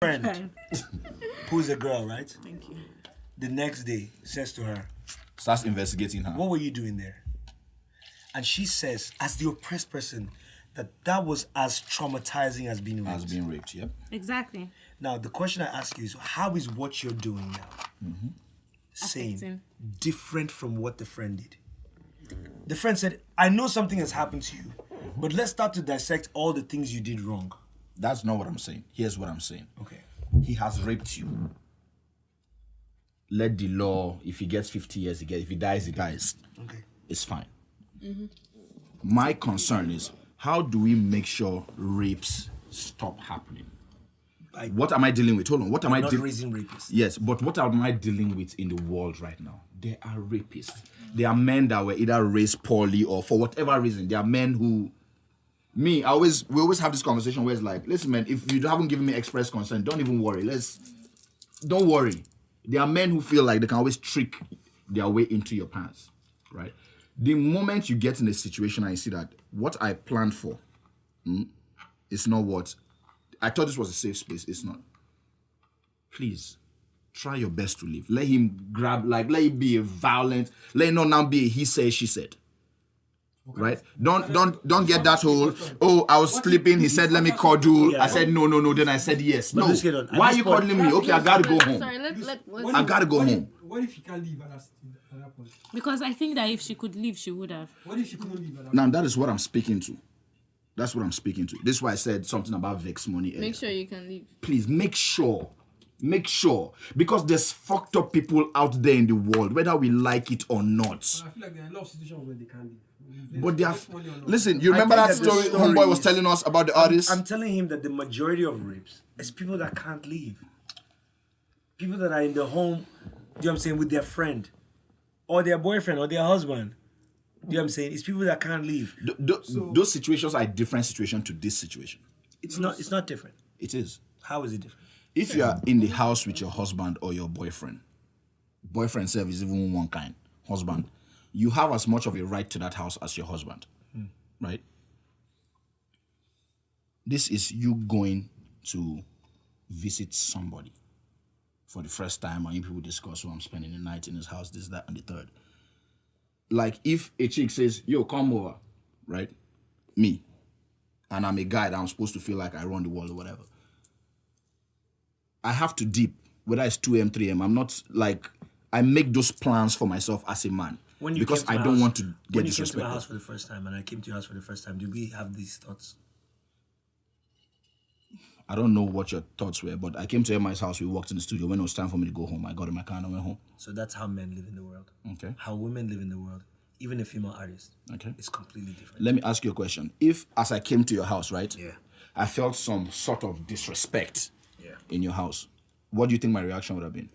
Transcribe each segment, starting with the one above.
friend who's a girl, right? Thank you. The next day says to her, Starts investigating her. "What were you doing there?" And she says, as the oppressed person, that was as traumatizing as being raped. Has been raped, yep. Exactly. Now, the question I ask you is, how is what you're doing now same, Affecting. different from what the friend did? The friend said, I know something has happened to you, but let's start to dissect all the things you did wrong. That's not what I'm saying. Here's what I'm saying. Okay. He has raped you. Let the law, if he gets 50 years, he gets. If he dies, he dies. Okay. It's fine. My concern is, how do we make sure rapes stop happening? What am I dealing with? Hold on. What am I Not dealing raising rapists. Yes, but what am I dealing with in the world right now? There are rapists. There are men that were either raised poorly or for whatever reason. There are men who... we always have this conversation where it's like, listen, man, if you haven't given me express consent, don't even worry. Don't worry. There are men who feel like they can always trick their way into your pants, right? The moment you get in a situation and you see that what I planned for is not what... I thought this was a safe space. It's not. Please, try your best to leave. Let him grab, let it be a violent... Let it not now be a he said, she said. Okay. Right? Don't get that whole, I was sleeping, he said, let me cuddle. Yeah. I said, no, then I said yes. No. Why are you cuddling me? Okay, I gotta go home. Sorry, I gotta go home. What if she can't leave at that point? Because I think that if she could leave, she would have. What if she couldn't leave at that point? Now, that is what I'm speaking to. That's what I'm speaking to. This is why I said something about Vex money earlier. Make sure you can leave. Please, make sure. Make sure. Because there's fucked up people out there in the world, whether we like it or not. I feel like there are a lot of situations where they can't leave. But they have... Listen, you remember that story Homeboy was telling us about the artist? I'm telling him that the majority of rapes is people that can't leave. People that are in the home, you know what I'm saying, with their friend, or their boyfriend, or their husband. You know what I'm saying? It's people that can't leave. Those situations are a different situation to this situation. It's not different. It is. How is it different? If you are in the house with your husband or your boyfriend self is even one kind, husband, you have as much of a right to that house as your husband, right? This is you going to visit somebody for the first time, and you people discuss, I'm spending the night in his house, this, that, and the third. Like, if a chick says, yo, come over, right? Me. And I'm a guy that I'm supposed to feel like I run the world or whatever. I have to deep, whether it's 2 a.m., 3 a.m. I'm not like, I make those plans for myself as a man. Because I don't want to get disrespected. When you came to my house for the first time, and I came to your house for the first time, did we have these thoughts? I don't know what your thoughts were, but I came to Emma's house, we walked in the studio. When it was time for me to go home, I got in my car and I went home. So that's how men live in the world. Okay. How women live in the world, even a female artist. Okay. It's completely different. Let me ask you a question. If, as I came to your house, right? Yeah. I felt some sort of disrespect in your house, what do you think my reaction would have been?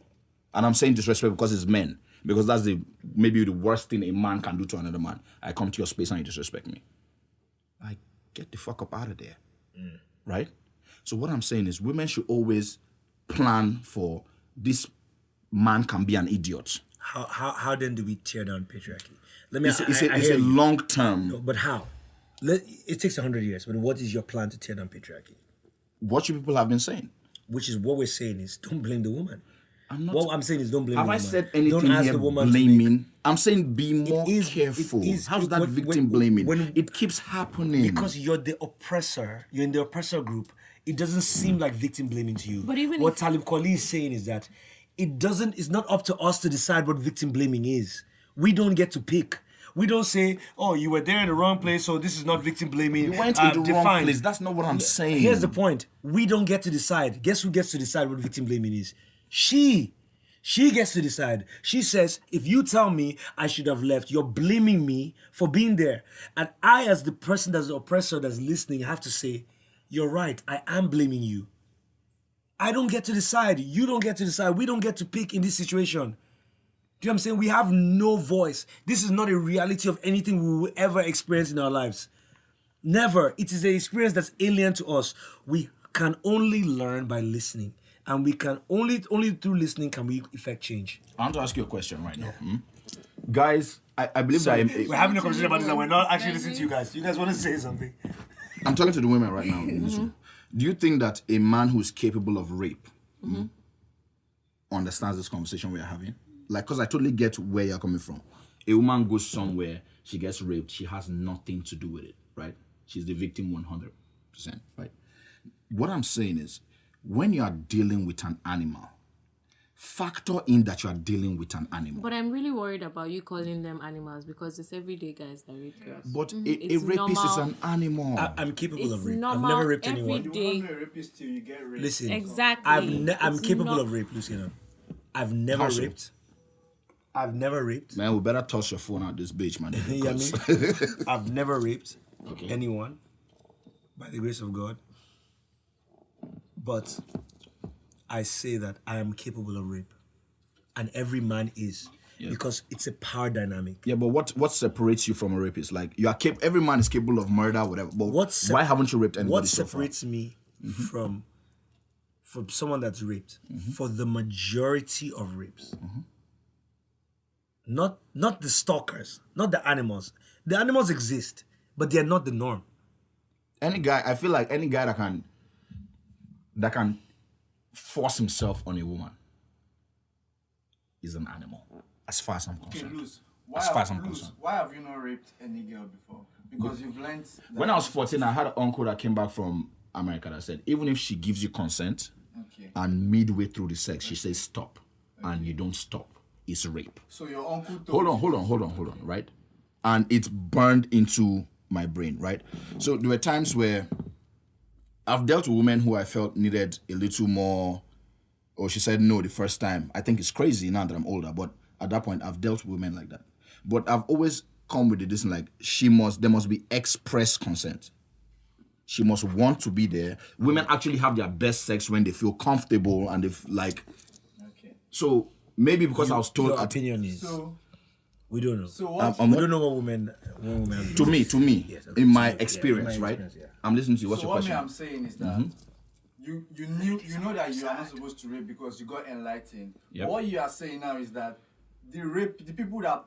And I'm saying disrespect because it's men. Because that's maybe the worst thing a man can do to another man. I come to your space and you disrespect me. I get the fuck up out of there. Right? So what I'm saying is women should always plan for this man can be an idiot. How then do we tear down patriarchy? Let me. It's a long term. No, but how? It takes 100 years. But what is your plan to tear down patriarchy? What you people have been saying. Which is what we're saying is don't blame the woman. What I'm saying is don't blame the woman. Have I said anything don't ask here the woman blaming? I'm saying be more careful. How's that victim blaming? It keeps happening. Because you're the oppressor. You're in the oppressor group. It doesn't seem like victim blaming to you. But even what Talib Kweli is saying is that it's not up to us to decide what victim blaming is. We don't get to pick. We don't say, oh, you were there in the wrong place, so this is not victim blaming. You went in the wrong place. That's not what I'm saying. Here's the point. We don't get to decide. Guess who gets to decide what victim blaming is? She gets to decide. She says, if you tell me I should have left, you're blaming me for being there. And I, as the person that's the oppressor that's listening, have to say, you're right, I am blaming you. I don't get to decide. You don't get to decide. We don't get to pick in this situation. Do you know what I'm saying? We have no voice. This is not a reality of anything we will ever experience in our lives. Never. It is an experience that's alien to us. We can only learn by listening. And we can only through listening can we effect change. I want to ask you a question right now. Guys, I believe that... We're having a conversation about this and we're not actually listening to you guys. You guys want to say something? I'm talking to the women right now. Do you think that a man who's capable of rape understands this conversation we are having? Like, because I totally get where you're coming from. A woman goes somewhere, she gets raped, she has nothing to do with it, right? She's the victim 100%, right? What I'm saying is, when you are dealing with an animal, factor in that you are dealing with an animal. But I'm really worried about you calling them animals because it's everyday guys that rape girls. But a It's rapist is normal. an animal. I'm capable It's of rape. I've normal never raped every anyone. day. You want to be a rapist till you get raped. Listen, Exactly. I'm It's capable not- of rape, Luciano. I've never How so? raped. I've never raped. Man, we better toss your phone out this bitch, man. You know what I mean? I've never raped Okay. anyone by the grace of God. But I say that I am capable of rape. And every man is. Because it's a power dynamic. Yeah, but what separates you from a rapist? Like, you are every man is capable of murder, whatever. But why haven't you raped anybody What so far? separates me from someone that's raped? For the majority of rapes. Not the stalkers, not the animals. The animals exist, but they're not the norm. Any guy, I feel like any guy that can force himself on a woman is an animal, as far as I'm Okay, concerned. Luz, As far as I'm concerned. why have you not raped any girl before? Because you've learned that When I was 14, I had an uncle that came back from America that said, even if she gives you consent Okay. and midway through the sex, she says stop, and you don't stop, it's rape. So your uncle told Hold on, right? And it's burned into my brain, right? So there were times where I've dealt with women who I felt needed a little more, or she said no the first time. I think it's crazy now that I'm older, but at that point I've dealt with women like that. But I've always come with this like there must be express consent. She must want to be there. Women actually have their best sex when they feel comfortable and if like. Okay. So maybe because I was told Your opinion is So we don't know. so what We don't know what women to me, Yes, okay, in to my you, yeah, experience, in my right? experience, yeah. I'm listening to you. What's so your what me question? I'm saying is that you know that you are not supposed to rape because you got enlightened. Yep. What you are saying now is that the people that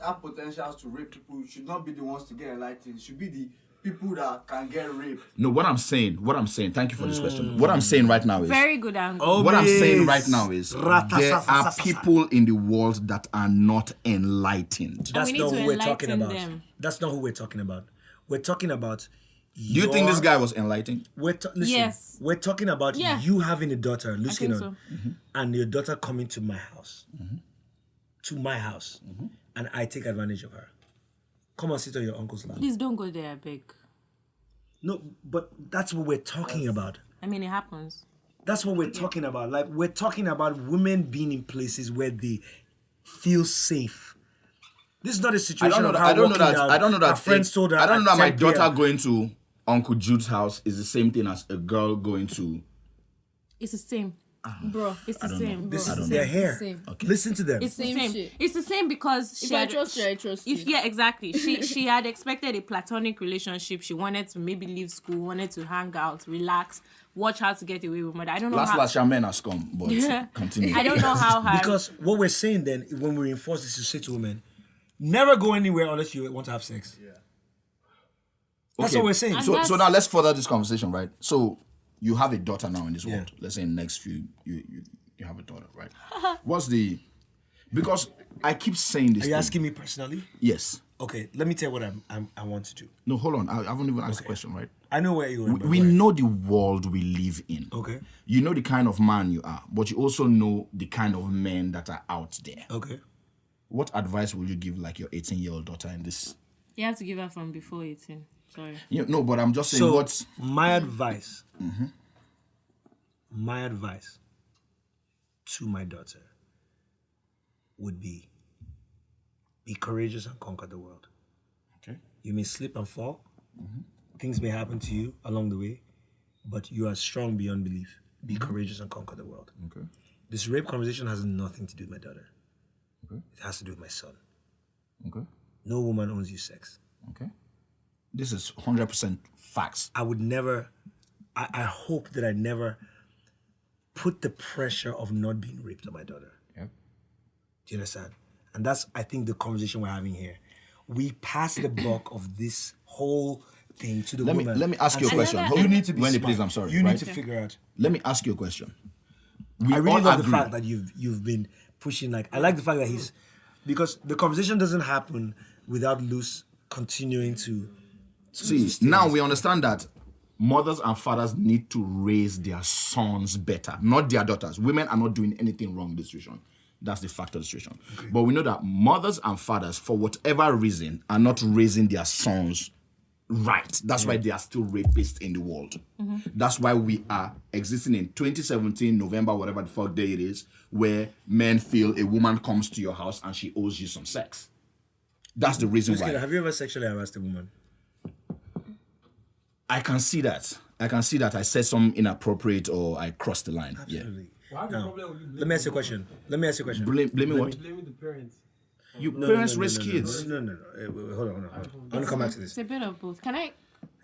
have potentials to rape people should not be the ones to get enlightened. It should be the people that can get raped. No, what I'm saying, thank you for this question. What I'm saying right now is, Very good angle. Oh, what I'm saying yes. right now is, there are people in the world that are not enlightened. That's we need not to who we're talking enlighten about. them. That's not who we're talking about. We're talking about. Do you think this guy was enlightened? Listen, Yes. we're talking about Yeah. you having a daughter, I think Luciano, so. and your daughter coming to my house, and I take advantage of her. Come and sit on your uncle's lap. Please don't go there, I beg. No, but that's what we're talking about. I mean, it happens. That's what we're talking about. Like, we're talking about women being in places where they feel safe. This is not a situation of her walking down, her friends told her I don't know at that my 10 p.m. daughter going to Uncle Jude's house is the same thing as a girl going to. It's the same. Bro, It's the same. This bro. is don't their know. hair. Same. Listen to them. It's the Same same. shit. It's the same because If I trust you, I trust you. Yeah, exactly. She had expected a platonic relationship. She wanted to maybe leave school, wanted to hang out, relax, watch how to get away with murder. I don't know how. Last men are scum, but continue. I don't know how her. Because what we're saying then, when we reinforce this, is to say to women, never go anywhere unless you want to have sex. Yeah. That's what we're saying. And So that's- now let's further this conversation, right? So you have a daughter now in this world. Let's say in the next few you have a daughter, right? Because I keep saying this. Are you thing. asking me personally? Yes. Okay, let me tell you what I want to do. No, hold on. I haven't even asked the question, right? I know where you're going. We know the world we live in. Okay. You know the kind of man you are, but you also know the kind of men that are out there. Okay. What advice would you give like your 18-year-old daughter in this? You have to give her from before 18. Sorry. No, but I'm just saying So what's my advice to my daughter would be courageous and conquer the world. okay. You may slip and fall. Things may happen to you along the way, but you are strong beyond belief. Be courageous and conquer the world. Okay. This rape conversation has nothing to do with my daughter. Okay. It has to do with my son. Okay. No woman owns you sex. Okay. This is 100% facts. I would never, I hope that I never put the pressure of not being raped on my daughter. Yep. Do you understand? And that's, I think, the conversation we're having here. We pass the buck of this whole thing to the Let woman. me ask you a and question. say, Hold you on. need to be Wendy, smart. please, I'm sorry. You right? need to figure out. Let me ask you a question. We I really all love the agree. fact that you've been pushing. Like, I like the fact that he's, because the conversation doesn't happen without Luce continuing to. See, now we understand that mothers and fathers need to raise their sons better, not their daughters. Women are not doing anything wrong in this situation. That's the fact of the situation. Okay. But we know that mothers and fathers, for whatever reason, are not raising their sons right. That's why they are still rapists in the world. That's why we are existing in 2017, November, whatever the fuck day it is, where men feel a woman comes to your house and she owes you some sex. That's the reason why. Have you ever sexually harassed a woman? I can see that. I said some inappropriate or I crossed the line. Absolutely. Why have a problem with you Let me ask you a question. Yeah. Blaming what? blaming the parents? You parents raise kids. No. Hold on. I want to come back to this. It's a bit of both. Can I?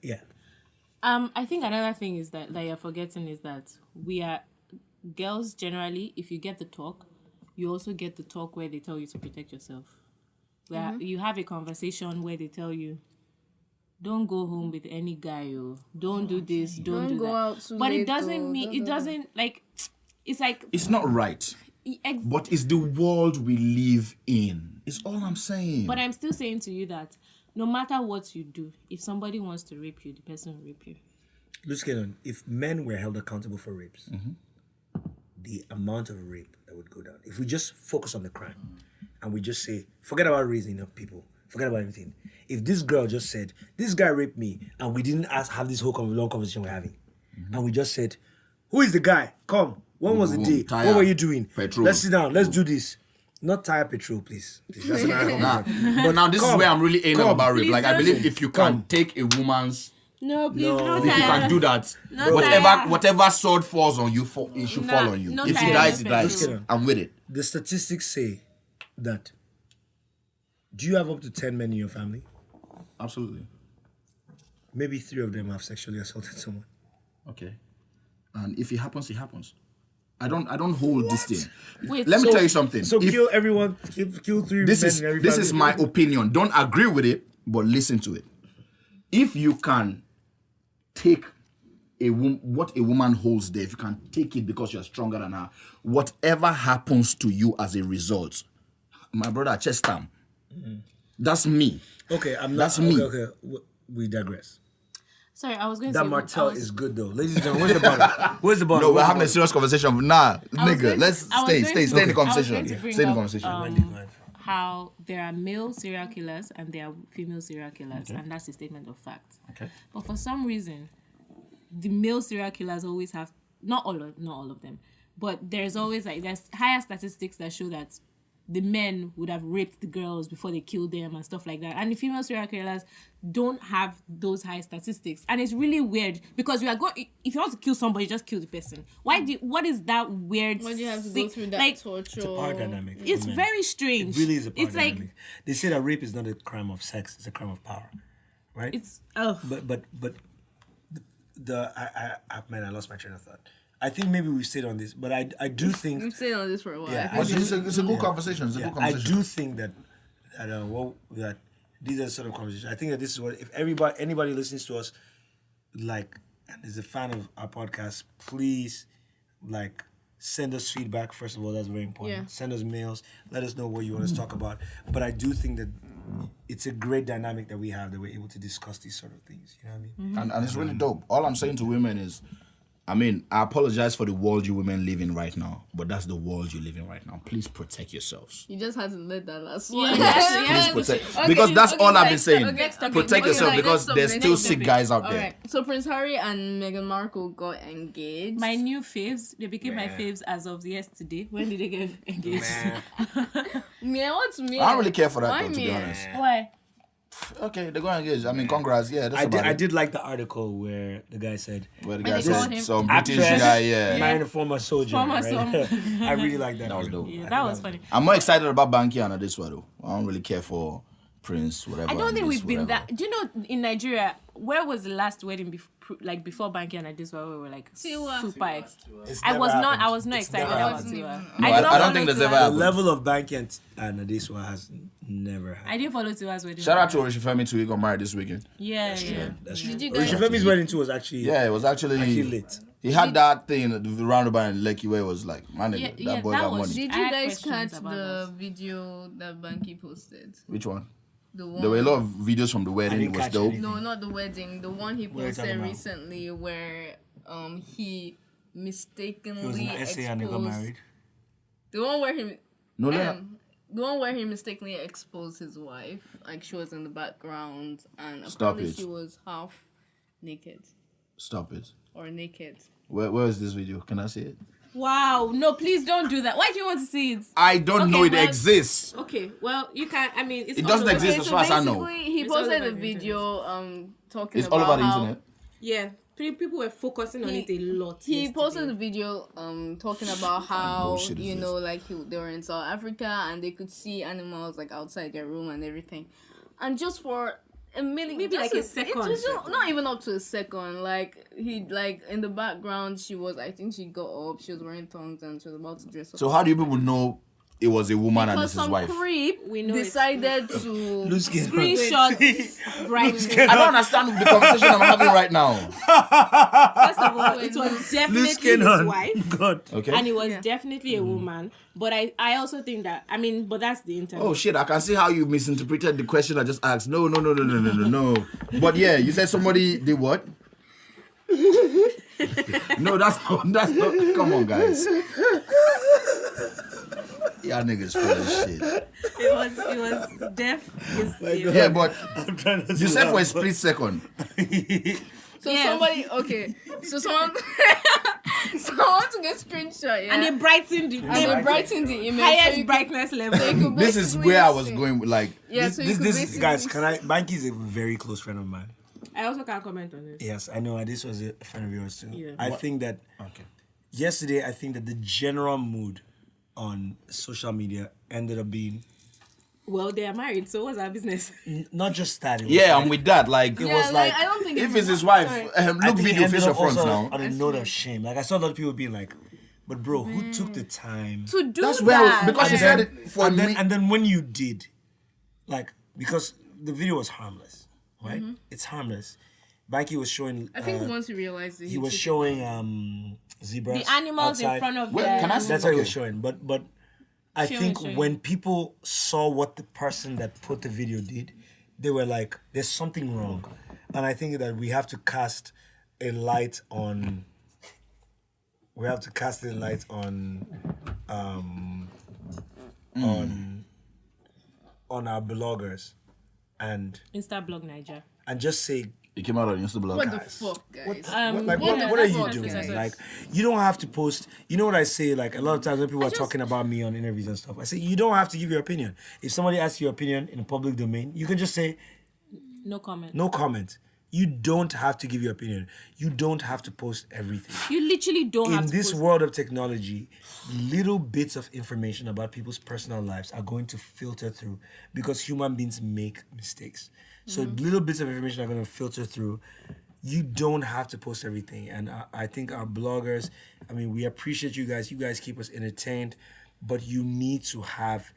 Yeah. I think another thing is that you're forgetting is that we are girls generally. If you get the talk, you also get the talk where they tell you to protect yourself. Where you have a conversation where they tell you, don't go home with any guy, or don't do this, don't do go that. out too But late, it doesn't though. mean it doesn't like. It's like It's not right. But it's the world we live in. It's all I'm saying. But I'm still saying to you that no matter what you do, if somebody wants to rape you, the person will rape you. Let's get on. If men were held accountable for rapes, the amount of rape that would go down. If we just focus on the crime and we just say, forget about reasoning of people, forget about everything. If this girl just said, this guy raped me, and we didn't have this whole long conversation we're having, and we just said, who is the guy? Come. When was the day? Tire, what were you doing? petrol. Let's sit down. Let's do this. Not tire petrol, please. That's another conversation. But now this is where I'm really anal about rape. Please Like I don't. believe if you can take a woman's, No, please, No. no if you can do that, No whatever whatever sword falls on you, it should Nah, fall on you. no If he tire, dies, he no dies. petrol. I'm with it. The statistics say that, do you have up to 10 men in your family? Absolutely. Maybe 3 of them have sexually assaulted someone. Okay. And if it happens, it happens. I don't hold this thing. Wait, Let me so- tell you something. So If- kill everyone, kill 3 this men is in every this family. is my opinion. Don't agree with it, but listen to it. If you can take what a woman holds there, if you can take it because you're stronger than her, whatever happens to you as a result, my brother, chest stamp. That's me. Okay, I'm not. That's me. Okay, we digress. Sorry, I was going to That say. Martell is good though. Ladies and gentlemen, where's the bottle? Where's the bottle? No, we're Where's the having a bottle? serious conversation. Nah, I was nigga, going let's to- I was stay going in the to- I was conversation. going to bring Stay in the up, conversation. Wendy, go ahead. how there are male serial killers and there are female serial killers, and that's a statement of fact. Okay. But for some reason, the male serial killers always have not all of them, but there's always there's higher statistics that show that the men would have raped the girls before they killed them and stuff like that, and the female serial killers don't have those high statistics, and it's really weird because if you want to kill somebody, just kill the person. What is that weird? Why do you have to go through that like, torture? It's a power dynamic. for it's men. very strange. It really is a power It's dynamic. like They say that rape is not a crime of sex; it's a crime of power, right? it's But I lost my train of thought. I think maybe we stayed on this, but I do think We've stayed on this for a while. Yeah, It's a good conversation. It's a good I conversation. do think that these are sort of conversations. I think that this is what if anybody listens to us, like, and is a fan of our podcast, please, like, send us feedback. First of all, that's very important. Yeah. Send us mails. Let us know what you want us to talk about. But I do think that it's a great dynamic that we have, that we're able to discuss these sort of things. You know what I mean? And it's really dope. All I'm saying to women is, I mean, I apologize for the world you women live in right now, but that's the world you live in right now. Please protect yourselves. You just had to let that last Yeah, one. yes, Please protect, Okay, because that's okay, all I've been next, saying. okay, okay, Protect okay, yourself like, because next there's topic, still next sick topic. guys out All there. right. So Prince Harry and Meghan Markle got engaged. my new faves. They became my Man. faves as of yesterday. When did they get engaged? Me, what's me? I don't really care for that, Why though, to be me? honest. Why? Okay, they're going to engage. I mean, congrats. Yeah, that's I did, about I it. did like the article where the guy said, Where the When guy they called said him some British actress guy, yeah. marrying a former soldier. Former right? soldier. I really like that. That was article. dope. Yeah, I that think was funny. I'm more excited about Banky and this one, though. I don't really care for Prince, whatever. I don't think this, we've been whatever. that. Do you know in Nigeria where was the last wedding before Banky and Adeswa where we were like Tiwa. super excited? It's I never was not. I happened. was not It's excited never about happened. Tiwa. No, did I not don't follow think there's Tiwa. ever The happened. level of Banky and Adeswa has never happened. I didn't follow Tiwa's wedding. Shout out to Orishifemi too. He got married this weekend. Yeah, yeah. That's Did true. you guys- Orishifemi's wedding too was actually Yeah, it was actually lit. He had that thing the roundabout in Lekki where it was like, man, Yeah, that yeah, boy that got was- money. Did I you had guys questions catch about the that. video that Banky posted? Which one? The one. There were a lot of videos from the I wedding. didn't It was catch dope. anything. No, not the wedding. The one he What are you talking posted about? recently where he mistakenly It was an essay and they got exposed- married. The one where he No, no. the one where he mistakenly exposed his wife, like she was in the background and Stop apparently it. she was half naked Stop it. or naked. Where is this video? Can I see it? Wow. No, please don't do that. Why do you want to see it? I don't Okay, know it well- exists. Okay. Well, you can. I mean, it's It all doesn't over- exist. as far as I know. basically, he It's all posted over a the video talking It's all about over the how internet. Yeah. People were focusing on it a lot. He yesterday. posted a video talking about how bullshit is you this? know like they were in South Africa and they could see animals like outside their room and everything, and just for a minute, Maybe just like a second. It was not even up to a second. Like he like in the background, I think she got up. She was wearing thongs and she was about to dress up. So how do you people know it was a woman and because it's his some wife? creep We know it's decided to Loose skin. Screenshots. Right. I don't understand the conversation I'm having right now. First of all, it was Loose definitely skin his on. wife. God. Okay. And it was definitely a woman. But I also think that, I mean, but that's the internet. Oh shit! I can see how you misinterpreted the question I just asked. No. But yeah, you said somebody did what? No, that's not. Come on, guys. Y'all niggas full of shit. It was deaf. Yeah, but I'm trying to you said for a split second. So Yeah. somebody so someone took a screenshot, yeah, And they brightened the and they brightened the image. highest so you brightness level. could This is basically where I was see- going with, like. Yeah, so you this, could this basically guys, can I? Banky is a very close friend of mine. I also can't comment on this. Yes, I know. This was a friend of yours too. Yeah. I think that Okay. yesterday, I think that the general mood on social media ended up being Well, they are married, so what's our business? not just that. It was Yeah, like, I'm with that. Like, it Yeah, was like I don't think if it's his wife, Sorry. I look think it video, ended face your up fronts also now. on a note of shame. Like I saw a lot of people being like, "But bro, who took the time?" to do That's where I was, that. because she And said then- it for and then, me. and then when you did, like, because the video was harmless, right? It's harmless. Banky was showing. I think once you realize it, he was showing zebras. The animals in outside. front of Well, them. can I say- That's what he was Okay. showing. But I Show think me. when people saw what the person that put the video did, they were like, "There's something wrong," and I think that we have to cast a light on. We have to cast a light on, on our bloggers, and Instablog Niger. just say. It came out on Instablog. What the guys. fuck, guys? What yeah, are that's you what doing? I said. Like, you don't have to post. You know what I say? Like, a lot of times when people are talking about me on interviews and stuff, I say, you don't have to give your opinion. If somebody asks your opinion in a public domain, you can just say, No comment. no comment. You don't have to give your opinion. You don't have to post everything. You literally don't have In to this post. world of technology, little bits of information about people's personal lives are going to filter through because human beings make mistakes. So little bits of information are going to filter through. You don't have to post everything. And I think our bloggers, I mean, we appreciate you guys. You guys keep us entertained, but you need to have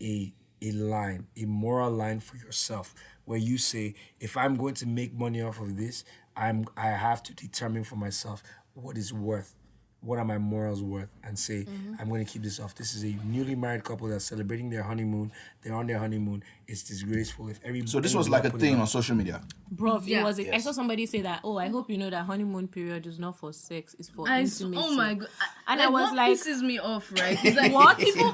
a line, a moral line for yourself where you say, if I'm going to make money off of this, I have to determine for myself what is worth, what are my morals worth, and say, I'm going to keep this off. This is a newly married couple that's celebrating their honeymoon. They're on their honeymoon. It's disgraceful. If every So this was like a thing on social media. Bro, Yeah. it was. I saw somebody say that. Oh, I hope you know that honeymoon period is not for sex; it's for Oh intimacy. my god! And I was what like- pisses me off, right? It's like What? people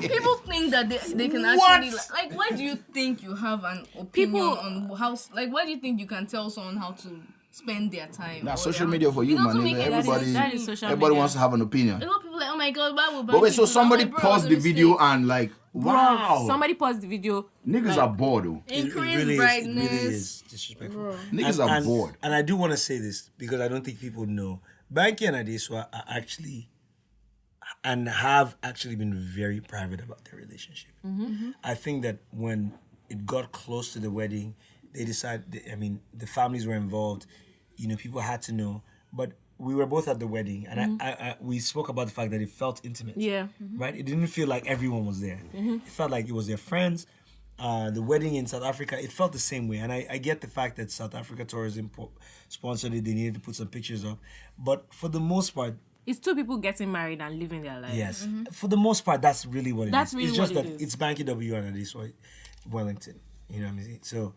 think that they can actually like. Why do you think you have an opinion People- on how? Like, why do you think you can tell someone how to spend their time? That's or social their- media for you, It doesn't man. make any Everybody, that is social everybody media. wants to have an opinion. A lot of people are like, oh my god, why would But wait, so Banky do that? somebody I'm like, bro, paused it the was a video mistake. and like, Bro, wow, somebody paused the video. niggas are bored, though. Increase It really brightness. is disrespectful. Niggas are bored. And I do want to say this because I don't think people know. Banky and Adeswa are actually and have actually been very private about their relationship. I think that when it got close to the wedding, they decided. I mean, the families were involved. You know, people had to know. But we were both at the wedding, and we spoke about the fact that it felt intimate. Yeah. Right. It didn't feel like everyone was there. It felt like it was their friends. The wedding in South Africa, it felt the same way. And I get the fact that South Africa Tourism sponsored it. They needed to put some pictures up. But for the most part, It's two people getting married and living their lives. yes. For the most part, that's really what it is. That's really it's just what that it is. it's Banky W and it is Wellington. You know what I mean? So,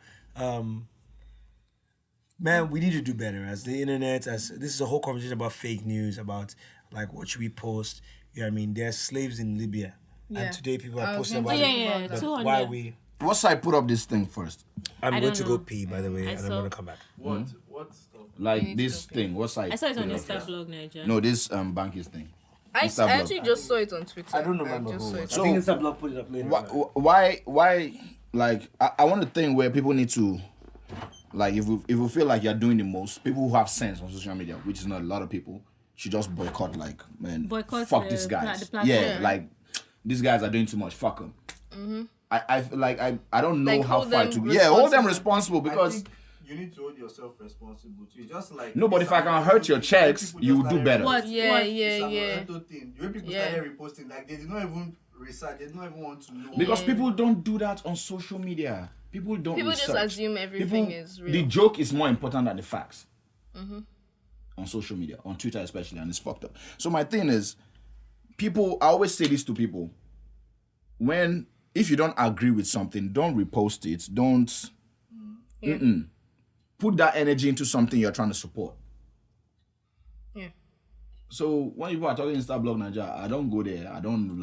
man, we need to do better as the internet, this is a whole conversation about fake news, about like what should we post. You know what I mean? There's slaves in Libya. Yeah. And today people are I was posting going about to it. say yeah, about that. 200. Why are we... What side put up this thing first? I'm I going don't to know. go pee, by the way, and I'm saw- going to come back. What stuff? Like need this to thing. What side? I saw it on put up Insta first? blog, Nigeria. No, this Banky's thing. I Insta blog. actually just saw it on Twitter. I don't remember just who. saw I it. So- think Instablog put it up later. Why like I want a thing where people need to like if we feel like you're doing the most, people who have sense on social media, which is not a lot of people, should just boycott, like, man, Boycott fuck the these guys. the platform. Yeah, like these guys are doing too much, fuck them. I feel like I don't know Like, how hold far them to hold them responsible. responsible I because think you need to hold yourself responsible too. Just like no, but if I can hurt your checks, people you just will do started better. What? Yeah, What? yeah, yeah. Thing. The way people Yeah. started reposting, like they did not even research, they did not even want to know. Because people don't do that on social media. People don't People just research. assume everything People- is real. The joke is more important than the facts. On social media, on Twitter especially, and it's fucked up. So my thing is, people, I always say this to people, if you don't agree with something, don't repost it. Don't put that energy into something you're trying to support. Yeah. So when people are talking Insta blog Nigeria, I don't go there. I don't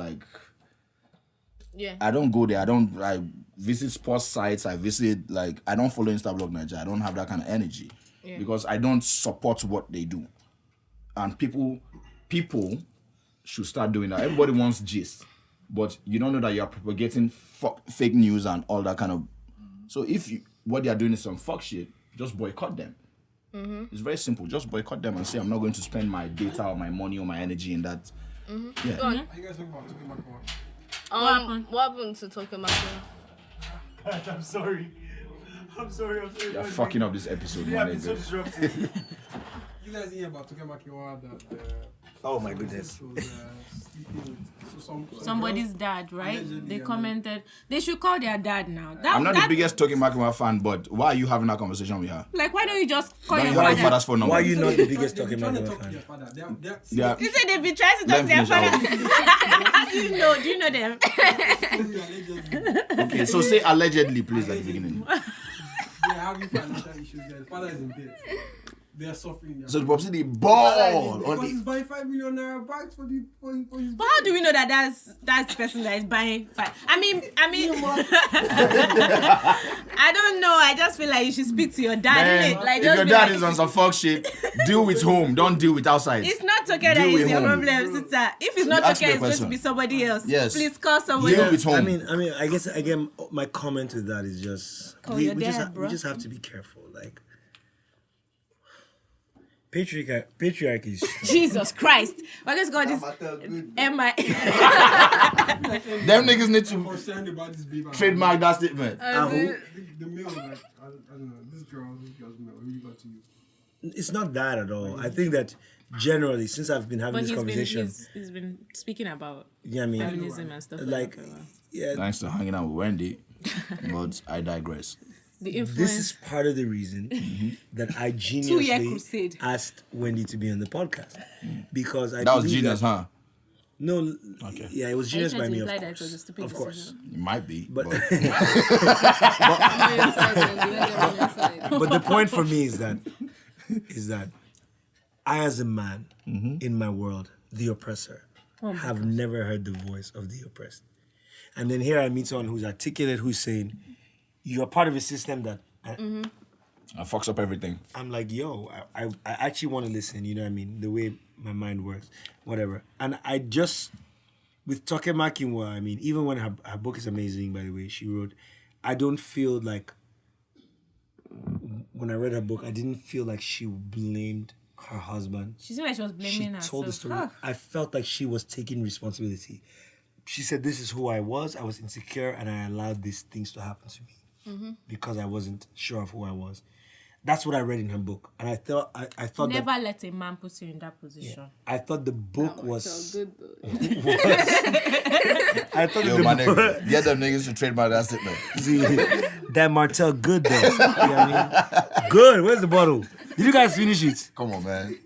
Yeah. I don't go there. I visit sports sites. I don't follow Instablog Nigeria. I don't have that kind of energy because I don't support what they do. And people should start doing that. Everybody wants gist, but you don't know that you are propagating fake news and all that kind of. So what they are doing is some fuck shit, just boycott them. It's very simple. Just boycott them and say I'm not going to spend my data or my money or my energy in that. Yeah. Go on. Are you guys talking about Macron? What happened to Talking Macron? Guys, I'm sorry. You're fucking up this episode, Yeah, man. it's so disruptive. You guys hear about Talking Macron that Oh my goodness. was sleeping with some Somebody's dad, right? Allegedly, They yeah. commented. They should call their dad now. I'm not the biggest Talking Makima fan, but why are you having that conversation with her? Like, why don't you just call Don't your you have your father? father's phone number? Why are you not the They're biggest trying Talking to Macron talk to fan? their father. They're Yeah. You said they've been trying to talk Let to me their finish. father. Do you know them? allegedly Okay, so say allegedly, please, at the beginning. they're having financial issues. Their father is in debt. They are suffering. So the Popsy, the ball because on he's the. buying 5 million naira bags for his. But how do we know that that's the person that is buying five? I mean, I don't know. I just feel like you should speak to your dad, Man, innit? Like, if just your be dad like, is on some fuck shit, deal with home. Don't deal with outside. it's not okay that Deal it's with your home. problem, sister. If it's not Ask me okay, a it's going to question. be somebody else. Yes. Please call somebody Deal else. with home. I mean, I guess again, my comment with that is just Call your dad, just bro. we just have to be careful. Like patriarchy is Jesus Christ. We're just going to Amateur, good. Emma. Them niggas need to Concerned about this baby. trademark that statement. The mail, like, I don't know, this girl's mail really got to you. it's not that at all. I think that generally, since I've been having But this conversation, he's been speaking about yeah, I mean, feminism and stuff like, like that. yeah, Thanks to hanging out with Wendy, but I digress. The influence. this is part of the reason that I 2-year geniusly crusade. asked Wendy to be on the podcast because I That was believe genius, huh? No, Okay. yeah, it was Are you genius trying by to me, imply of that it was a course. stupid Of course. decision? It might be, But but but the point for me is that I, as a man in my world, the oppressor, have never heard the voice of the oppressed. And then here I meet someone who's articulate, who's saying, "You're part of a system that." I fucks up everything. I'm like, yo, I actually want to listen. You know what I mean? The way my mind works, whatever. And I just with Toke Makinwa, I mean, even when her book is amazing, by the way, she wrote, I don't feel like when I read her book, I didn't feel like she blamed her husband. She seemed like she was blaming She herself. told the story. I felt like she was taking responsibility. She said, "This is who I was. I was insecure, and I allowed these things to happen to me." because I wasn't sure of who I was. That's what I read in her book, and I thought Never that let a man put you in that position. I thought the book So was. good though. I thought Yo, the my book. nigga, get them niggas to trademark that statement. See, that Martell good though. You know what I mean? Good. Where's the bottle? Did you guys finish it, Come on, man.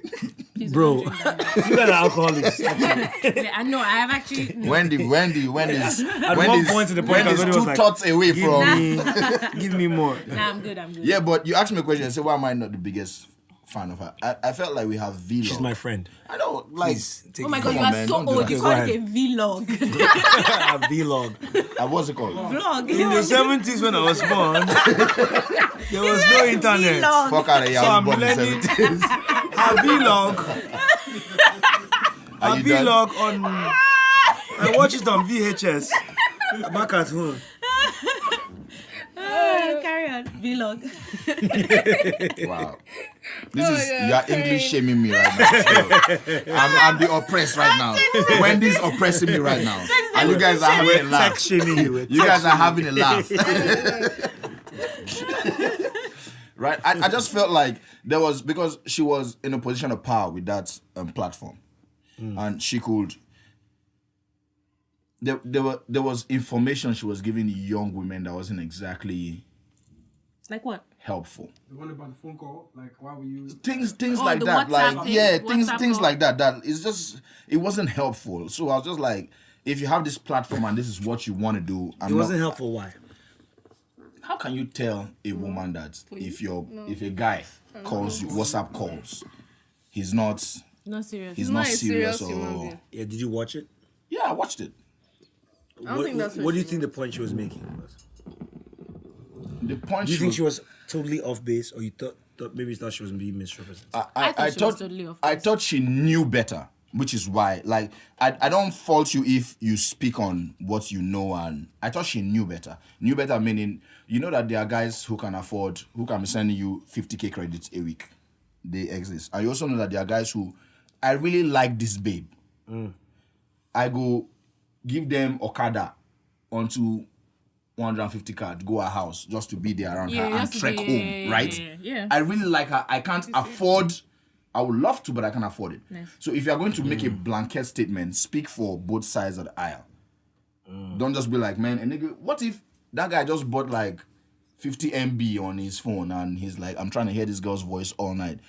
Please bro? don't drink that. You guys are alcoholics. Yeah, I know. I have actually. Wendy's At one point in the podcast, Wendy's Wendy was two like, thoughts away from. Give me more. Nah, I'm good. Yeah, but you asked me a question and said, why am I not the biggest fan of her? I felt like we have vlog. She's my friend. I know, like, Please, take Oh my it. god, Come you on, are man, so don't do old. that. You Okay, call go it a vlog. A vlog. what's it called? Vlog. In the 70s when I was born, there was no internet. Vlog. Fuck out of here, So I I'm was born in the learning 70s. a vlog. A Are you done? vlog on. I watch it on VHS back at home. Carry on. Vlog. Wow. This is, God, you are okay. English shaming me right now. So, I'm the oppressed right now. Wendy's oppressing me right now. And you guys are having a Tech laugh. shaming you. You guys are having a laugh. Right? I just felt like there was, because she was in a position of power with that platform. And she could, there was information she was giving young women that wasn't exactly Like what? helpful. The one about the phone call, like why were you? Things Oh, like the that, WhatsApp like thing, yeah, WhatsApp things call. like that. That it's just, it wasn't helpful. So I was just like, if you have this platform and this is what you want to do, It wasn't helpful. Why? How can you tell a woman that if a guy calls you WhatsApp calls, he's not Not serious. he's Not not a serious serious human or being. Yeah, did you watch it? yeah, I watched it. I don't think that's what do you think the point she was making was? The point Do you think she was totally off base, or you thought maybe you thought she was being misrepresented? I thought she was totally off I base. thought she knew better, which is why, like, I don't fault you if you speak on what you know, and I thought she knew better. Knew better meaning, you know that there are guys who can be sending you 50k credits a week. They exist. And you also know that there are guys who, I really like this babe. I go give them Okada onto 150 card, go her house just to be there around Yeah, her and just to trek be- home, yeah, right? yeah. I really like her. I can't afford. I would love to, but I can't afford it. Nice. So if you are going to make a blanket statement, speak for both sides of the aisle. Don't just be like, man, and nigga, what if that guy just bought like 50 MB on his phone and he's like, I'm trying to hear this girl's voice all night.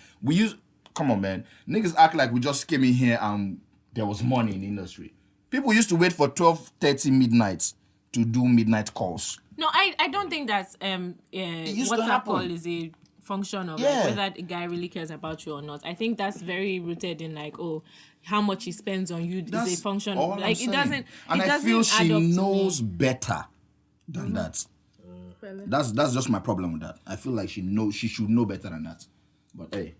Come on, man. Niggas act like we just came in here and there was money in the industry. People used to wait for 12:30 midnight to do midnight calls. No, I don't think that used to WhatsApp happen. call is a function of Yeah. like, whether a guy really cares about you or not. I think that's very rooted in like, oh, how much he spends on you That's is a function. all I'm Like saying. it doesn't. And it I doesn't feel add she up to me. knows better than that. That's just my problem with that. I feel like she should know better than that. But hey,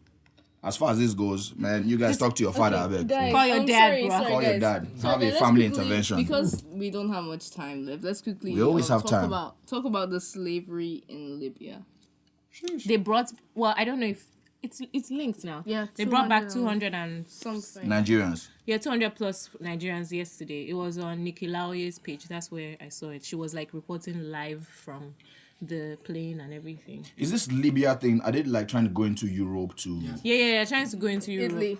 as far as this goes, man, you guys talk to your father, I beg. Guys, Call your I'm dad, sorry, bro. sorry, Call your guys. dad. So Have a let's family quickly- intervention. Because we don't have much time left. Let's quickly We always have talk time. about the slavery in Libya. They brought. Well, I don't know if it's linked now. Yeah, they brought back 200 200 and Something. Nigerians. 200 plus Nigerians yesterday. It was on Nikki Laoye's page. That's where I saw it. She was like reporting live from the plane and everything. Is this Libya thing? Are they like trying to go into Europe to? Yeah. Trying to go into Europe. Italy,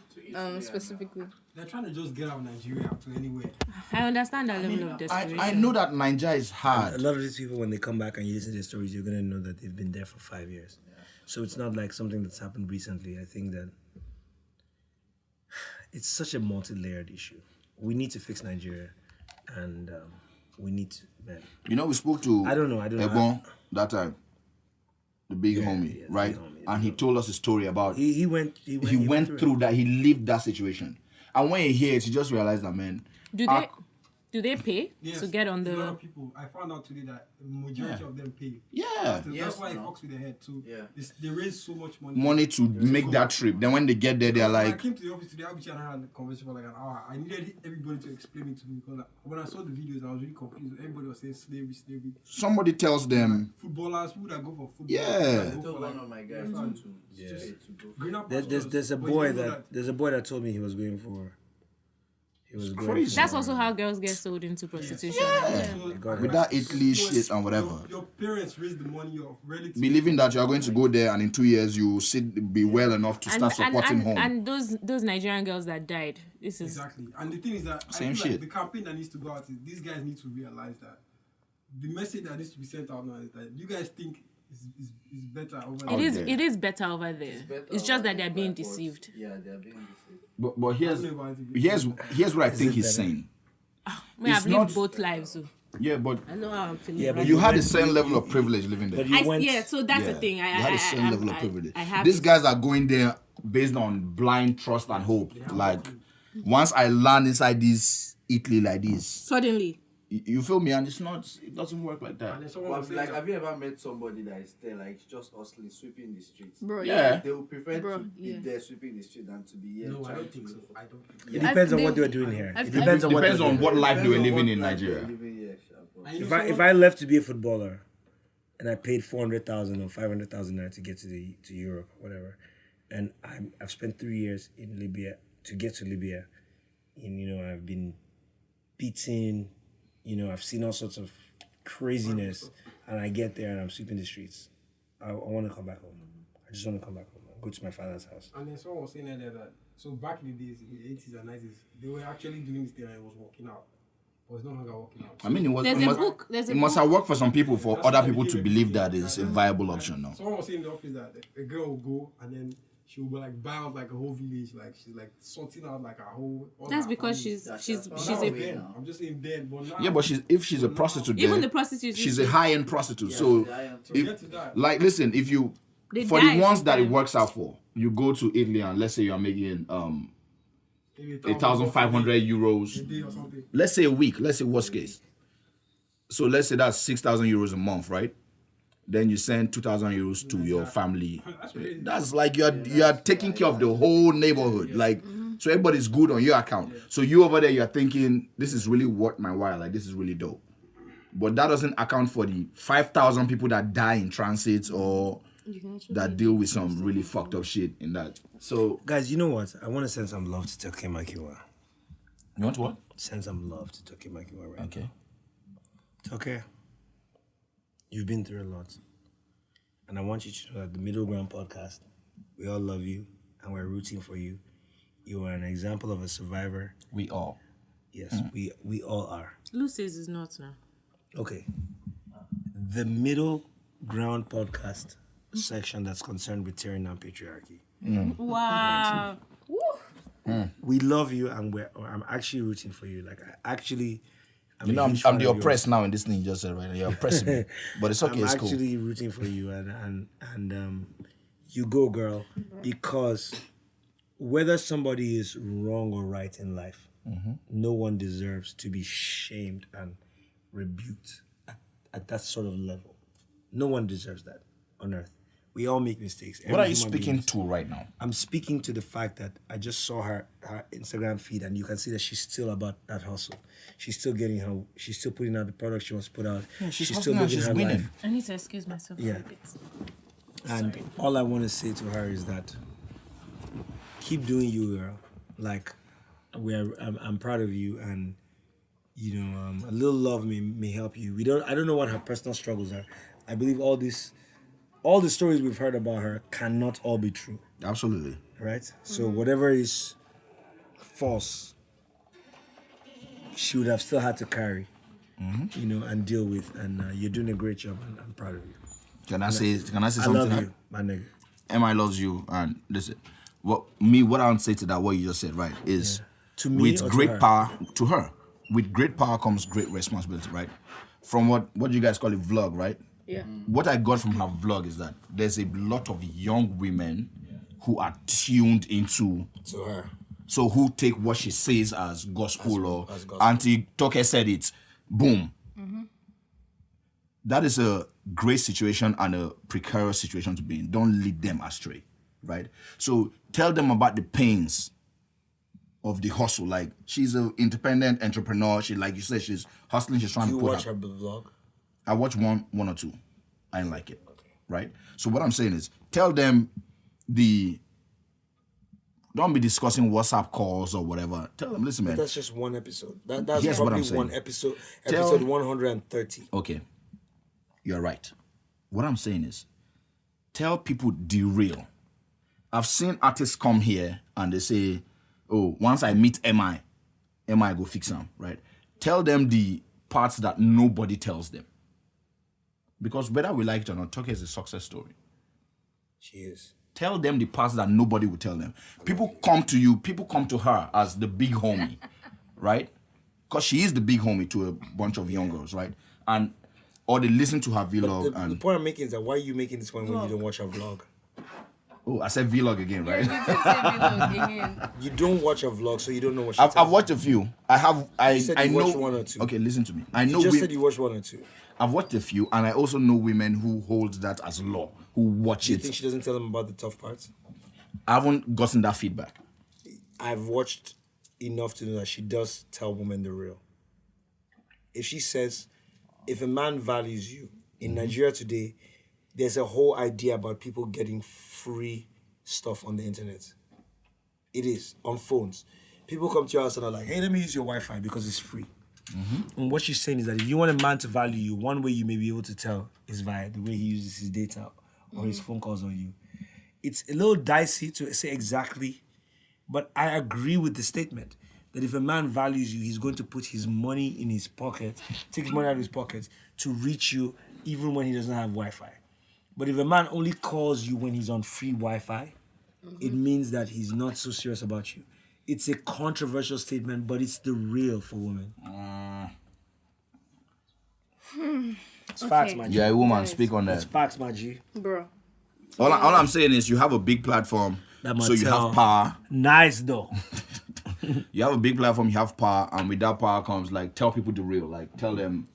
specifically. They're trying to just get out of Nigeria to anywhere. I understand that level of desperation. I know that Nigeria is A hard. lot of these people, when they come back and you listen to their stories, you're gonna know that they've been there for 5 years. So it's not like something that's happened recently. I think that it's such a multi-layered issue. We need to fix Nigeria, and we need to, man. You know, we spoke to I don't know. Egbon that time, the big homie, yeah, the right? big homie, And he told us a story about He went through that. He lived that situation, and when he hears, he just realized that, man. Do they pay Yes, to get on a lot the? of people. I found out today that the majority of them pay. Yeah, That's Yes, why it no. fucks with the head too. Yeah. They raise so much money. money to make that trip. Then when they get there, they're When I like, came to the office today, I had a conversation for like an hour. I needed everybody to explain it to me because when I saw the videos, I was really confused. Everybody was saying slavery. somebody tells them, Footballers, people that go for football. Yeah. people I that go told for, one like, of my guys to go. greener There's pastures, there's a but you boy don't know that there's a boy that told me he was going for. He was crazy. That's also how girls get sold into prostitution. With that Italy shit and whatever. Your parents raise the money of relatives. Believing that you are going to go there and in 2 years you will be well enough to start supporting home. And those Nigerian girls that died. This is Exactly. And the thing is that Same I feel shit. like the campaign that needs to go out is these guys need to realize that the message that needs to be sent out now is that you guys think is better over there. it is better over there. It's just that they're being But, deceived. Yeah, they're being deceived. But here's what I think he's saying. Me, I've It's not- lived both lives, so Yeah, but I know how I'm feeling. Yeah, right but you now. had the same level of privilege living there. But you went. So that's the thing. you had the same level of I privilege. have These it. guys are going there based on blind trust and hope. Like, once I land inside this Italy like this, Suddenly. you feel me? And it doesn't work like And that. then someone But was saying like, that, have you ever met somebody that is there, like, just hustling, sweeping the streets? Bro, Yeah. They would prefer Bro, to be yeah. there sweeping the street than to be here. no, I trying don't to think so. look for- I don't think so. It depends on I what they were think- doing here. I It think- depends on what Depends they were on doing. what life they were Depends on living in what life they were Nigeria. living here, sha, bro. And you If know I if someone- I left to be a footballer, and I paid 400,000 or 500,000 naira to get to Europe, whatever, and I've spent 3 years in Libya to get to Libya, and I've been beaten, I've seen all sorts of craziness, and I get there and I'm sweeping the streets. I want to come back home. I just want to come back home. Go to my father's house. And then someone was saying earlier that so back in the days, in the 80s and 90s, they were actually doing this thing and it was working out. But it's no longer working out. I mean, There's a book. There's a it must book. have worked for some people, for That's other why people they to gave believe everything. that it's a viable option now. Someone was saying in the office that a girl will go and then she will like buy out like a whole village, like she's like sorting out like a whole. all That's her because family. she's That's she's Now a way then, now. I'm just saying then, but now. Yeah, but if she's a prostitute, even there, the prostitutes. she's a high-end prostitute. So, So if, get to that. like, listen, if you They for die the ones that it sometimes. works out for, you go to Italy and let's say you are making Maybe 1,500 euros. a day or something. Let's say a week. Let's say worst case. So let's say that's 6,000 euros a month, right? Then you send 2,000 euros to your family. That's crazy. That's like you are taking care of the whole neighborhood. Like, so everybody's good on your account. So you over there, you're thinking, this is really worth my while. Like, this is really dope. But that doesn't account for the 5,000 people that die in transit or that deal with some really fucked up shit in that. So, Guys, you know what? I want to send some love to Toke Makiwa. you want what? Send some love to Toke Makiwa right Okay. Toke, you've been through a lot. And I want you to know that the Middle Ground podcast, we all love you and we're rooting for you. You are an example of a survivor. We all. Yes, we all are. Lou says it's not now. Okay. The Middle Ground podcast section that's concerned with tyranny and patriarchy. Wow. We love you and I'm actually rooting for you. Like, I'm You know, a I'm huge fan the of yours. oppressed now in this thing you just said right now. You're oppressing me. But it's okay, I'm it's cool. actually rooting for you and you go, girl, because whether somebody is wrong or right in life, no one deserves to be shamed and rebuked at that sort of level. No one deserves that on earth. We all make mistakes. What are you Every human speaking being. to right now? I'm speaking to the fact that I just saw her Instagram feed and you can see that she's still about that hustle. She's still she's still putting out the product she wants to put out. Yeah, she's still hustling and living she's her winning. life. I need to excuse myself Yeah. for a bit. And all I want to say to her is that keep doing you, girl. Like, I'm proud of you, and a little love may help you. I don't know what her personal struggles are. I believe all the stories we've heard about her cannot all be true, Absolutely. right? So whatever is false, she would have still had to carry, and deal with. And you're doing a great job, and I'm proud of you. Can I say I something? love you, my nigga. MI loves you, and listen. What I would say to that, what you just said, right, is To me with or to great her? power to her. With great power comes great responsibility, right? From what you guys call it, vlog, right? Yeah. What I got from her vlog is that there's a lot of young women who are tuned into, To her. so who take what she says as gospel or as gospel. Auntie Toke said it, boom. That is a great situation and a precarious situation to be in. Don't lead them astray, right? So tell them about the pains of the hustle. Like, she's an independent entrepreneur. She, like you said, she's hustling. She's trying Do you to put watch her. her vlog? I watched one or two. I didn't like it. Okay. Right? So what I'm saying is, tell them Don't be discussing WhatsApp calls or whatever. Tell them, listen, man. That's just one episode. That's Here's what I'm probably one saying. episode. Tell- Episode 130. Okay, you're right. What I'm saying is, tell people the real. I've seen artists come here and they say, oh, once I meet MI go fix them, right? Tell them the parts that nobody tells them. Because whether we like it or not, Toke is a success story. She is. Tell them the parts that nobody will tell them. People come to you, people come to her as the big homie, right? Because she is the big homie to a bunch of young girls, right? And or they listen to her vlog The and point I'm making is that why are you making this point when you don't watch her vlog? oh, I said vlog again, You right? did say vlog again. You don't watch her vlog, so you don't know what she I've tells watched a few. I said I you know watched one or two. Okay, listen to me. I you. know You just we- said you watched one or two. I've watched a few, and I also know women who hold that as law, who watch Do you it. think she doesn't tell them about the tough parts? I haven't gotten that feedback. I've watched enough to know that she does tell women the real. If she says, if a man values you, in Nigeria today, there's a whole idea about people getting free stuff on the internet. It is, on phones. People come to your house and are like, hey, let me use your Wi-Fi because it's free. And what she's saying is that if you want a man to value you, one way you may be able to tell is via the way he uses his data or his phone calls on you. It's a little dicey to say exactly, but I agree with the statement that if a man values you, he's going to put his money in his pocket, take his money out of his pocket to reach you even when he doesn't have Wi-Fi. But if a man only calls you when he's on free Wi-Fi, it means that he's not so serious about you. It's a controversial statement, but it's the real for women. It's facts, my G. Yeah, a woman, Guys. speak on It's that. facts, my G. Bro. All I'm saying is you have a big platform, That so you Mattel- have power. Nice, though. You have a big platform, you have power, and with that power comes like tell people the real, like tell them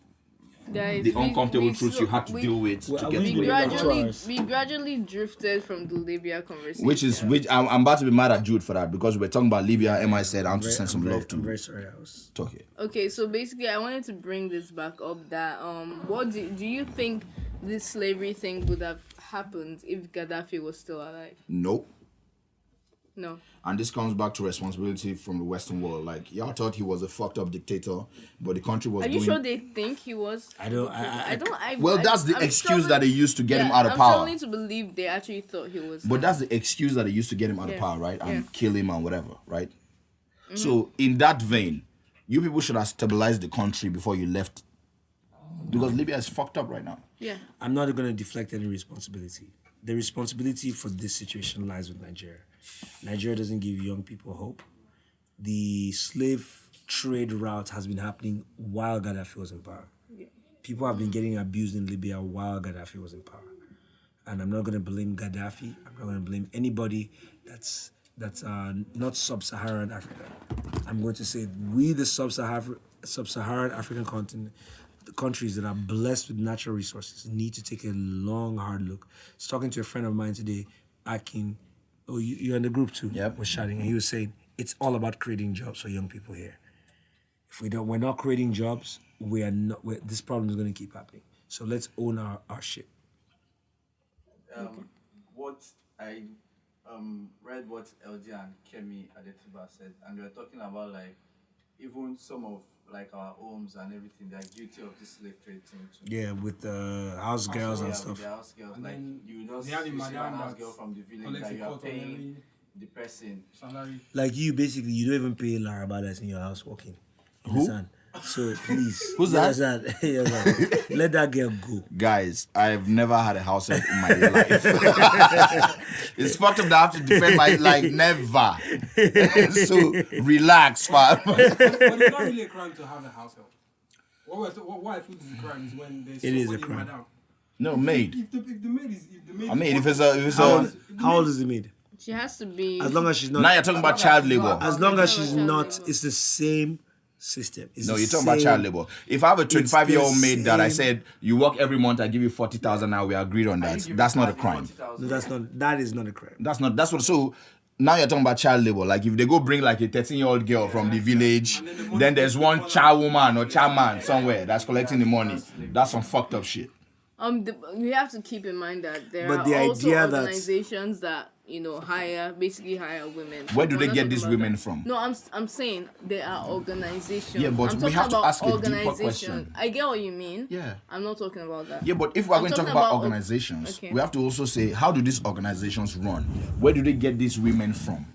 Guys, the we- uncomfortable we truths so- you had to we- deal with Well, to are get we to We where you are. gradually, we gradually drifted from the Libya conversation. Which I'm about to be mad at Jude for that because we're talking about Libya. MI said I want to send some love I'm to very sorry. I was. Turkey. Okay, so basically, I wanted to bring this back up. That what do you think this slavery thing would have happened if Gaddafi was still alive? Nope. No. And this comes back to responsibility from the Western world. Like y'all thought he was a fucked up dictator, but the country was Are you doing. sure they think he was? I don't. I don't. Well, that's the I'm excuse struggling- that they used to get him out of I'm power. struggling to believe they actually thought he was. But that's the excuse that they used to get him out of Yeah. power, right? And Yeah. kill him and whatever, right? So in that vein, you people should have stabilized the country before you left. Because Libya is fucked up right now. Yeah. I'm not going to deflect any responsibility. The responsibility for this situation lies with Nigeria. Nigeria doesn't give young people hope. The slave trade route has been happening while Gaddafi was in power. People have been getting abused in Libya while Gaddafi was in power. And I'm not going to blame Gaddafi. I'm not going to blame anybody that's not sub-Saharan Africa. I'm going to say we, the sub-Saharan African continent, the countries that are blessed with natural resources, need to take a long, hard look. I was talking to a friend of mine today, Akin. Oh, you're in the group too. Yep. Was chatting, and he was saying it's all about creating jobs for young people here. If we're not creating jobs, this problem is going to keep happening. So let's own our shit. What I read what LG and Kemi Adetiba said, and they were talking about like even some of like our homes and everything, they're guilty of this slave trade thing too. Yeah, with the house girls and Yeah, stuff. with the house girls, And like then you just they have the you see an madam house that girl from the village collects that a you are cut on paying the person. salary. Like you, basically, you don't even pay Larabada that's in your house working. Understand? So please. Who's you that? understand? You understand? Let that girl go. Guys, I've never had a house help in my life. It's fucked up that I have to defend my like never. So relax, fam. But it's not really a crime to have a house help. What I feel is a crime is when there's It is a somebody crime. madam. No, maid. If the maid is I mean, if it's How a old is the maid? She has to be. As long as she's not. now you're talking about child labor. As long as she's Child not, labor. it's the same system. It's No, the you're talking about same- child labor. If I have a 25-year-old the maid that I same- said you work every month, I give you 40,000. Now we agreed on that. That's not a crime. No, that is not a crime. That's what. So now you're talking about child labor. Like if they go bring like a 13-year-old girl from the village, then there's one child woman or child man somewhere that's collecting the money. That's some fucked up shit. We have to keep in mind that there But are the also idea that- organizations that hire women. Where do We're they not get talking these about women that. from? No, I'm saying there are organizations. Yeah, but I'm we talking have to about ask a deeper organization. question. I get what you mean. Yeah. I'm not talking about that. Yeah, but if we're I'm going to talk talking about about organizations, okay. we have to also say, how do these organizations run? Where do they get these women from?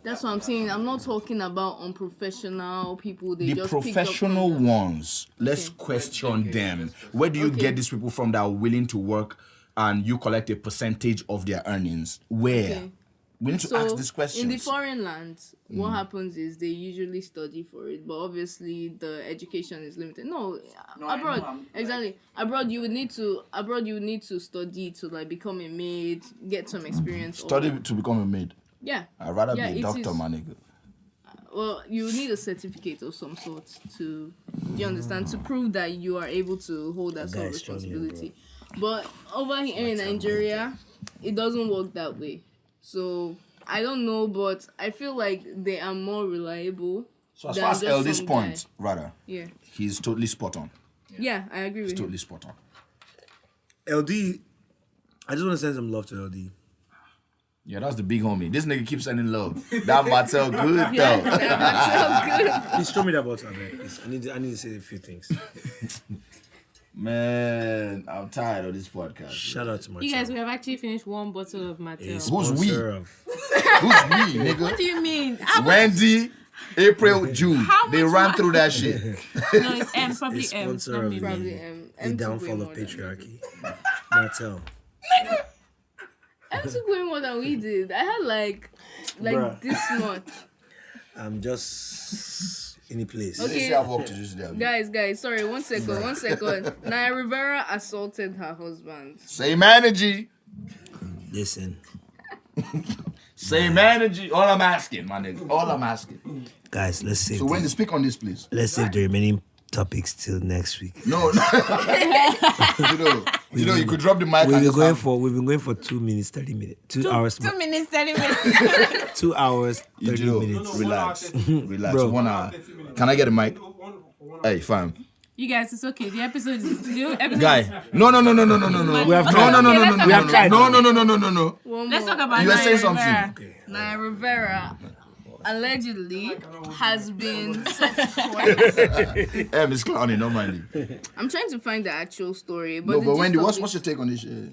That's what I'm saying. I'm not talking about unprofessional people. They The just professional picked up ones, let's Okay. question them. Where do you Okay. get these people from that are willing to work and you collect a percentage of their earnings? Where? Okay. We need to ask these questions. In the foreign lands, what happens is they usually study for it, but obviously the education is limited. No, I abroad, know, exactly. Abroad, you would need to study to like become a maid, get some experience. Study or, to become a maid. yeah. I'd rather Yeah, be a it doctor, is. my nigga. Well, you need a certificate of some sort to, do you understand, to prove that you are able to hold that sort of guy's struggling, responsibility. But over here in Nigeria, it doesn't work that way. So I don't know, but I feel like they are more reliable. So as than far as just LD's some point, guy. rather, Yeah, he's totally spot on. yeah, I agree with He's you. totally spot on. LD, I just want to send some love to LD. Yeah, that's the big homie. This nigga keeps sending love. That Martel good though. Please show me that bottle, man. Please. I need to say a few things. Man, I'm tired of this podcast. Shout out to my You guys, we have actually finished one bottle of Mattel. Who's we? sponsor of Who's we, nigga? What do you mean? How much? Wendy, April, June. How They much ran ma- through that shit. No, it's M. Probably a M. It's sponsor not of me. Probably the downfall of patriarchy. Martel. M took way more than we did. I had like Bruh. this much. I'm just in a place. Okay. They say I've worked to this day. Guys, sorry, one second. Naya Rivera assaulted her husband. Same energy. Listen, Same energy. All I'm asking, my nigga. All I'm asking. guys, let's save So Wendy, this. speak on this, please. Let's save the remaining topics till next week. No. you could drop the mic and just have- We've been going for 2 minutes, 30 minutes. 2 hours. 2 minutes, 30 minutes. 2 hours, You 30 do. minutes. No, Relax. 1 hour, 30 Relax. Bro. 1 hour. Can I get a mic? Hey, fam. You guys, it's okay. The episode is... Guy. No. We have tried. No. We have tried. No. One Let's more. talk about You were Naya saying Rivera. something. Naya Rivera allegedly has been subsequent. It's clowning, no mind. I'm trying to find the actual story, but No, the but gist Wendy, of what's it- your take on this shit?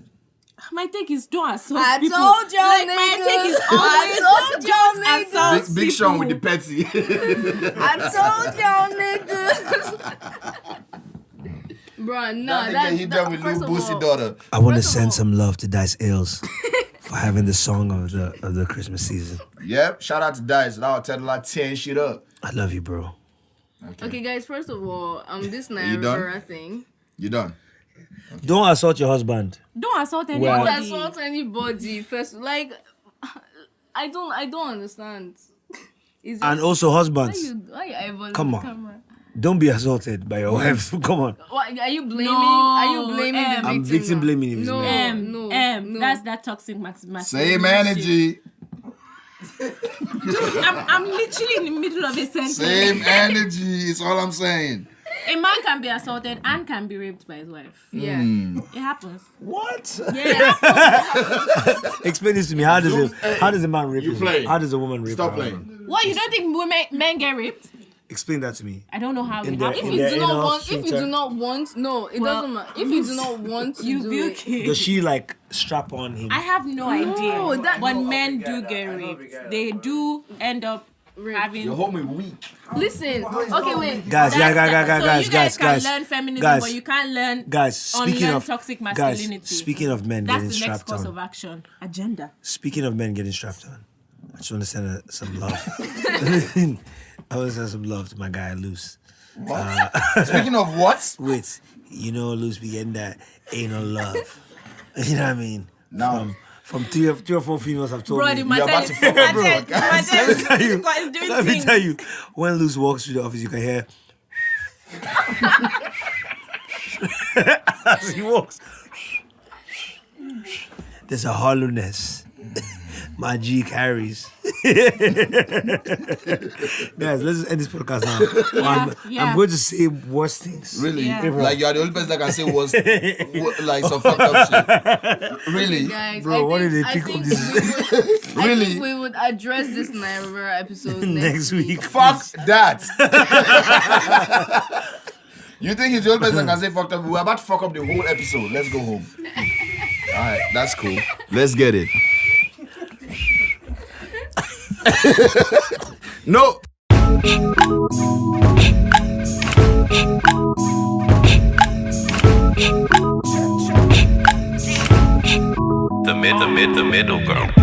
My take is don't assault I people. told y'all, Like, my niggas. take is I always told y'all, don't niggas. assault Big Sean with people. the petty. I told y'all niggas. Bruh, nah, That nigga, he done with first Lil of Boosie all- daughter. I want to First of send all- some love to Dice Ailes for having the song of the Christmas season. Yep. Shout out to Dice. Now I'll tell her like 10 shit up. I love you, bro. Okay, guys, first of all, this Naya You done? Rivera thing. You done? Don't assault your husband. Don't assault Well- anybody. Don't assault anybody. First, like, I don't understand. Is And it- also why husbands. you eyeballing Come the on. camera? Don't be assaulted by your wife. Come on. What, are you blaming? No, Are you blaming the victim? I'm victim now? blaming him, No, man. no. That's that toxic masculinity. Same energy. Dude, I'm literally in the middle of a sentence. Same energy. It's all I'm saying. A man can be assaulted and can be raped by his wife. Yeah. It happens. What? Yeah. Explain this to me. How does a man rape You his play. wife? How does a woman rape Stop her playing. husband? What, you don't think men get raped? Explain that to me. I don't know how In it the- If happens. you Yeah, do in not our want, if you future. do not want, no, it Well, doesn't matter. If you do not want to You do will it, kill. Does she like strap on him? I have no idea. that- But I know men we get do that. get I know we raped. get that. They do end up having. Your homie weak. listen. Okay, wait. Guys, So you guys can guys, learn feminism, guys, but you can't learn guys. Speaking unlearn of toxic guys, masculinity. speaking of men That's getting the next strapped course on. of action. Agenda. Speaking of men getting strapped on, I just want to send some love. I want to send some love to my guy Luce. Speaking of what? Wait, you know Luce be getting that anal love. You know what I mean? No. From three or four females have told Bro, me. the You're about to fuck up, bro. Let me tell you. It's doing Let me things. tell you. When Luce walks through the office, you can hear. As he walks, there's a hollowness. My G carries. Guys, let's just end this podcast now. Yeah. I'm going to say worse things. Really? Yeah. Like you are the only person that can say was like some fucked up shit. Really? Guys, Bro, what did they I pick think up this I Really? think we would address this in our episode next week? Fuck that. You think he's the only person that can say fucked up? We're about to fuck up the whole episode. Let's go home. Alright, that's cool. Let's get it. No. The middle ground.